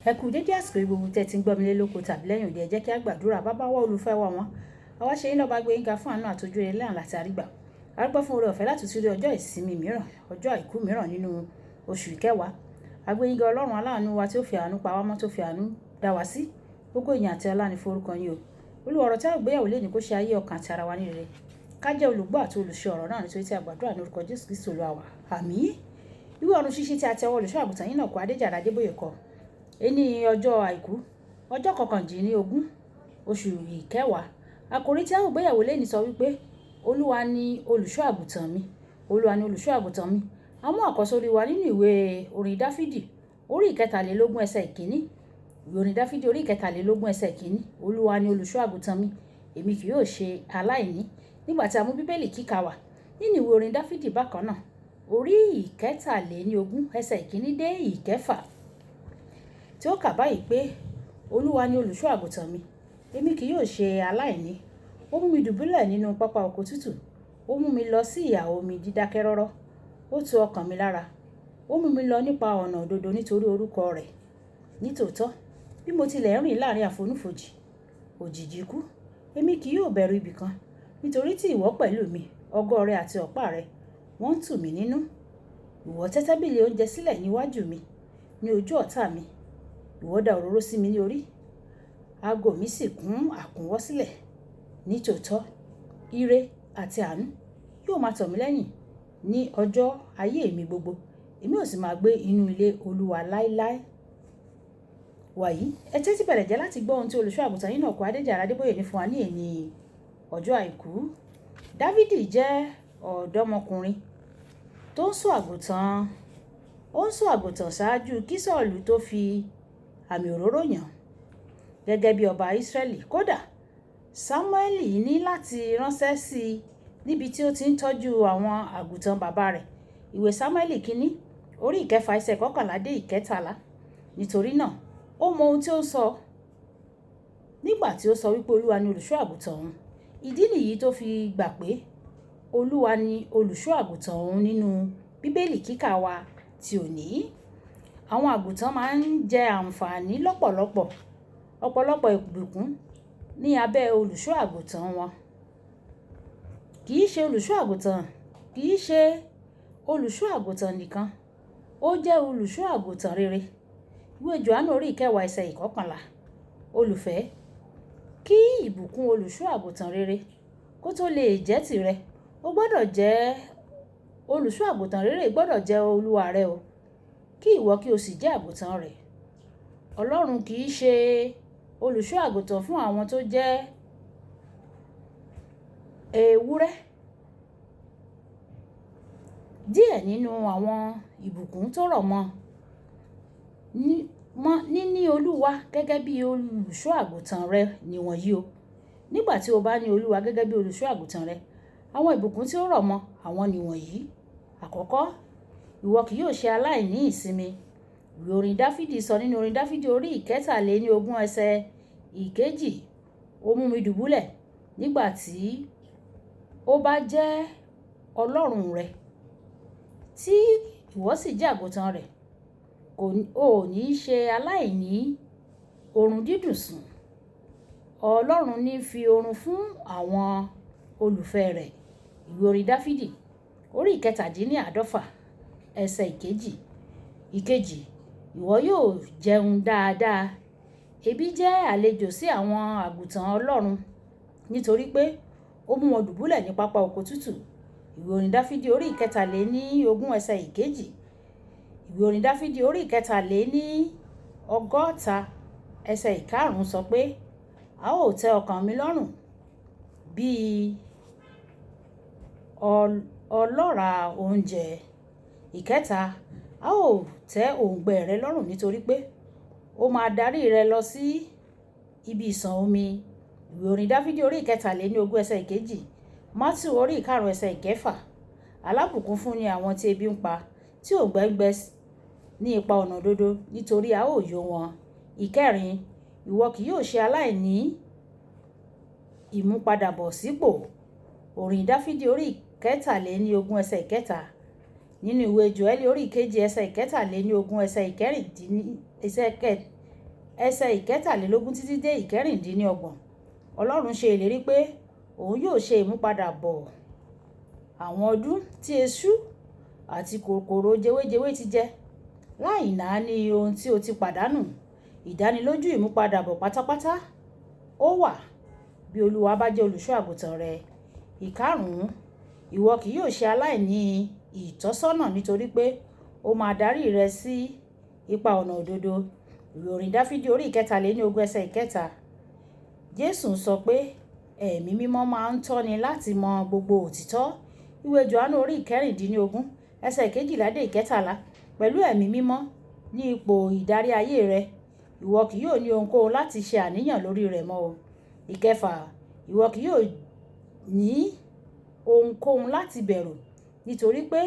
ẹ kú dédé àsìkò gbogbo tẹ́ ti ń gbọ́ mi lé lóko tàbí lẹ́yìn òde, ẹ jẹ́ kí a gbàdúrà. bàbá wa olùfẹ́ wa wọn àwa ṣe yín lọ́ba gbé yín ga fún àánú àtọ́jú rẹ̀ lẹ́hàn láti àrígbà arúgbó fún oore ọ̀fẹ́ láti tún rí ọjọ́ ìsinmi mìíràn, ọjọ́ àìkú mìíràn nínú oṣù ìkẹwàá. agbẹ́yìnga ọlọ́run aláàánú wa tí ó fi àánú pa wá mọ́, tó fi àánú dá wa sí. gbogbo ìyìn àti ọlá ni forúkọ yín o. Olúwa, ọ̀rọ̀ tí a gbéyàwó lé ní kó ṣe ayé ọkàn àti ara wa ní rere. ká jẹ́ olùgbọ́ àti olùṣe ọ̀rọ̀ náà, nítorí tí a gbàdúrà ní orúkọ Jésù Kristi Olúwa wa. àmín. ìwé ọ̀run ṣíṣí tí a ti ọwọ́ olùṣọ́ àgùntàn yín náà kọ Adéjàre Adébóyè kọ. Ení ọjọ́ àìkú ọjọ́ 19 oṣù ìkẹwàá. àkòrí tí a ó gbéyàwó lé ní sọ wípé Olúwa ni olùṣọ́ àgùntàn mi, Olúwa ni olùṣọ́ àgùntàn mi. àwọn àkọ́sórí wa nínú ìwé orin Dáfídì orí ìkẹtàlélógún ẹsẹ̀ ìkíní. ìwé orin Dáfídì orí ìkẹtàlélógún ẹsẹ̀ ìkíní. Olúwa ni olùṣọ́ àgùntàn mi, èmi kì yóò ṣe aláìní. nígbà tí a mú bíbélì kíkà wá nínú ìwé orin Dáfídì bákan náà orí ìkẹtàléníogún ẹsẹ̀ ìkíní dé ìkẹfà, tí ó kà báyìí pé Olúwa ni olùṣọ́ àgùntàn mi, èmi kì yóò ṣe aláìní. ó mú mi dùbúlẹ̀ nínú pápá oko tútù, ó mú mi lọ sí ìhà omi dídákẹ́ rọ́rọ́. ó tu ọkàn mi lára, ó mú mi lọ nípa ọ̀nà òdodo nítorí orúkọ rẹ̀. nítòótọ́ bí mo tilẹ̀ rìn láàrin àfonífojì òjìji ikú, èmi kì yóò bẹ̀rù ibì kan, nítorí tí ìwọ pẹ̀lú mi, ọ̀gọ́ rẹ àti ọ̀pá rẹ wọ́n ń tù mí nínú. ìwọ tẹ́ tábìlì oúnjẹ sílẹ̀ níwájú mi ní ojú ọ̀tá mi. ìwọ dà òróró sí mi ní orí, ago mi sì kún àkúnwọ́ sílẹ̀. nítòótọ́ ire àti àánú yóò máa tọ̀ mí lẹ́yìn ní ọjọ́ ayé mi gbogbo, èmi ò sì máa gbé inú ilé Olúwa láéláé. wàyí ẹ tẹ́tí bẹ̀rẹ̀ jẹ́ láti gbọ́ ohun tí olùṣọ́ àgùntàn yín náà kọ Adéjàre Adébóyè ní fún wa ní èní ọjọ́ àìkú. Dáfídì jẹ́ ọ̀dọ́mọkùnrin tó ń ṣọ́ àgùntàn ṣáájú kí Sọ́ọ̀lù tó fi àmì òróró yàn gẹ́gẹ́ bí ọba Ísírẹ́lì. kódà Sámúẹ́lì ní láti ránṣẹ́ sí i níbi tí ó ti ń tọ́jú àwọn àgùntàn bàbá rẹ̀. ìwé Sámúẹ́lì kínní orí ìkẹfà ẹsẹ̀ 11 dé 13. nítorí náà ó mọ ohun tí ó sọ nígbà tí ó sọ wípé Olúwa ni olùṣọ́ àgùntàn òun. ìdí nìyí tó fi gbà pé Olúwa ni olùṣọ́ àgùntàn òun nínú bíbélì kíkà wa ti òní. àwọn àgùntàn máa ń jẹ àǹfààní ọ̀pọ̀lọpọ̀ ìbùkún ní abẹ́ olùṣọ́ àgùntàn wọn. kì í ṣe olùṣọ́ àgùntàn nìkan, ó jẹ́ olùṣọ́ àgùntàn rere. ìwé Jòhánù orí ìkẹwàá ẹsẹ̀ 11. olùfẹ́, kí ìbùkún olùṣọ́ àgùntàn rere kó tó lè jẹ́ tìrẹ, ó gbọ́dọ̀ jẹ́ olùṣọ́ àgùntàn rere gbọ́dọ̀ jẹ́ olúwa rẹ o, kí ìwọ kí o sì jẹ́ àgùntàn rẹ̀. Ọlọ́run kì í ṣe olùṣọ́ àgùntàn fún àwọn tó jẹ́ ewúrẹ́. díẹ̀ nínú àwọn ìbùkún tó rọ̀ mọ́ níní Olúwa gẹ́gẹ́ bí olùṣọ́ àgùntàn rẹ nìwọ̀nyí o. nígbà tí o bá ní Olúwa gẹ́gẹ́ bí olùṣọ́ àgùntàn rẹ, àwọn ìbùkún tí ó rọ̀ mọ́ àwọn nìwọ̀nyí. àkọ́kọ́, ìwọ kì yóò ṣe aláìní ìsinmi. ìwé orin Dáfídì sọ nínú orin Dáfídì orí ìkẹtàléníogún ẹsẹ̀ ìkejì. ó mú mi dùbúlẹ̀ nígbà tí ó bá jẹ́ Ọlọ́run rẹ, tí ìwọ sì jẹ́ àgùntàn rẹ̀, ò ní ṣe aláìní oorun dídùn sùn. Ọlọ́run ní fi oorun fún àwọn olùfẹ́ rẹ̀. ìwé orin Dáfídì orí ìkẹtàdínláàádọ́fà ẹsẹ̀ ìkejì. ìwọ yóò jẹun dáadáa. ebi jẹ́ àlejò sí àwọn àgùntàn Ọlọ́run, nítorí pé ó mú wọn dùbúlẹ̀ ní pápá oko tútù. ìwé orin Dáfídì orí ìkẹtàléníogún ẹsẹ̀ ìkejì. ìwé orin Dáfídì orí ìkẹtàléníọgọ́ta ẹsẹ̀ 5 sọ pé a ó tẹ́ ọkàn mi lọ́rùn bíi ọlọ́ràá oúnjẹ. ìkẹta, a ó tẹ́ òǹgbẹ rẹ lọ́rùn, nítorí pé ó máa darí rẹ lọ sí ibi ìṣàn omi. ìwé orin Dáfídì orí ìkẹtàléníogún ẹsẹ̀ ìkejì. Mátíù orí 5 ẹsẹ̀ 6. alábùkún fún ni àwọn tí ebi ń pa, tí òǹgbẹ ń gbẹ ní ipa ọ̀nà òdodo, nítorí a ó yó wọn. ìkẹrin, ìwọ kì yóò ṣe aláìní ìmúpadàbọ̀sípò. orin Dáfídì orí ìkẹtàléníogún ẹsẹ̀ 3. nínú ìwé Jóẹ́lì orí 2 ẹsẹ̀ ìkẹtàléníogún ẹsẹ̀ ẹsẹ̀ ìkẹtàlélógún títí dé ìkẹrìndínlọ́gbọ̀n. Ọlọ́run ṣe ìlérí pé òun yóò ṣe ìmúpadàbọ̀ àwọn ọdún tí eṣú àti kòkòrò jewéjewé ti jẹ, láì náání ohun tí o ti pàdánù. Ìdánilójú ìmúpadàbọ̀ pátápátá ó wà bí Olúwa bá jẹ́ olùṣọ́ àgùntàn rẹ. Ìkarùn-ún, ìwọ kì yóò ṣe aláìní ìtọ́sọ́nà nítorí pé ó máa darí rẹ sí ipa ọ̀nà òdodo. Ìwé orin Dáfídì orí 43 ẹsẹ̀ 3. Jésù sọ pé ẹ̀mí mímọ́ máa ń tọ́ni láti mọ gbogbo òtítọ́. Ìwé Jòhánù orí 16 ẹsẹ̀ 12 dé 13. Pẹ̀lú ẹ̀mí mímọ́ ní ipò ìdarí ayé rẹ, ìwọ kì yóò ní ohunkóhun láti ṣe àníyàn lórí rẹ̀ mọ́ o. Ìkẹfà, ìwọ kì yóò ní ohunkóhun láti bẹ̀rù nítorí pé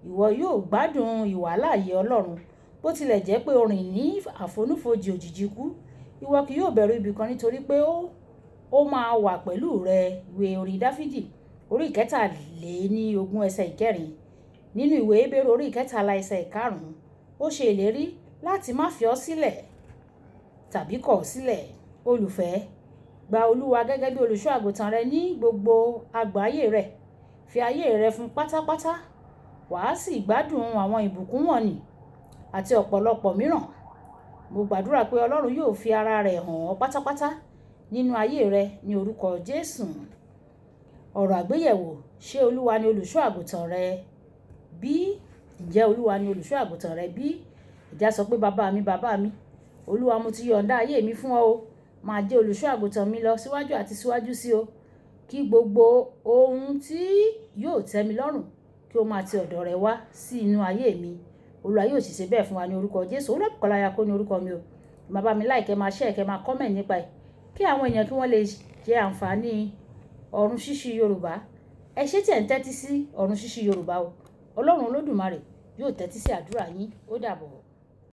ìwọ yóò gbádùn ìwàláàyè Ọlọ́run. Bó tilẹ̀ jẹ́ pé o rìn ní àfonífojì òjìji ikú, ìwọ kì yóò bẹ̀rù ibi kan nítorí pé ó máa wà pẹ̀lú rẹ. Ìwé orin Dáfídì orí 23 ẹsẹ̀ 4. Nínú ìwé Hébérù orí 13 ẹsẹ̀ 5, ó ṣe ìlérí láti má fi ọ́ sílẹ̀ tàbí kọ̀ ọ́ sílẹ̀. Olùfẹ́, gba Olúwa gẹ́gẹ́ bí olùṣọ́ àgùntàn rẹ ní gbogbo àgbáyé rẹ. Fi ayé rẹ fún pátápátá. Wàá sì gbádùn àwọn ìbùkún wọ̀nyí àti ọ̀pọ̀lọpọ̀ mìíràn. Mo gbàdúrà pé Ọlọ́run yóò fi ara rẹ̀ hàn ọ́ pátápátá nínú ayé rẹ ní orúkọ Jésù. Ọ̀rọ̀ àgbéyẹ̀wò: ṣé Olúwa ni olùṣọ́ àgùntàn rẹ? Bí? Ǹjẹ́ Olúwa ni olùṣọ́ àgùntàn rẹ bí? Ìjà sọ pé bàbá mi, Olúwa, mo ti yọ̀ǹda ayé mi fún ọ o. Máa jẹ́ olùṣọ́ àgùntàn mi lọ síwájú àti síwájú sí o. Kí gbogbo ohun tí yóò tẹ́ mi lọ́rùn kí ó máa ti ọ̀dọ̀ rẹ wá sí inú ayé mi. Olúwa yóò sì ṣe bẹ́ẹ̀ fún wa ní orúkọ Jésù. Olúbùkọ́lá Ayako ní orúkọ mi o. Máa bá mi like, máa share, máa comment nípa ẹ̀, kí àwọn èèyàn kí wọ́n lè jẹ àǹfààní ọ̀run ṣíṣí Yorùbá. Ẹ ṣé tí ẹ̀ ń tẹ́tí sí ọ̀run ṣíṣí Yorùbá o. Ọlọ́run Olódùmarè yóò tẹ́tí sí àdúrà yín. Ó dàbọ̀.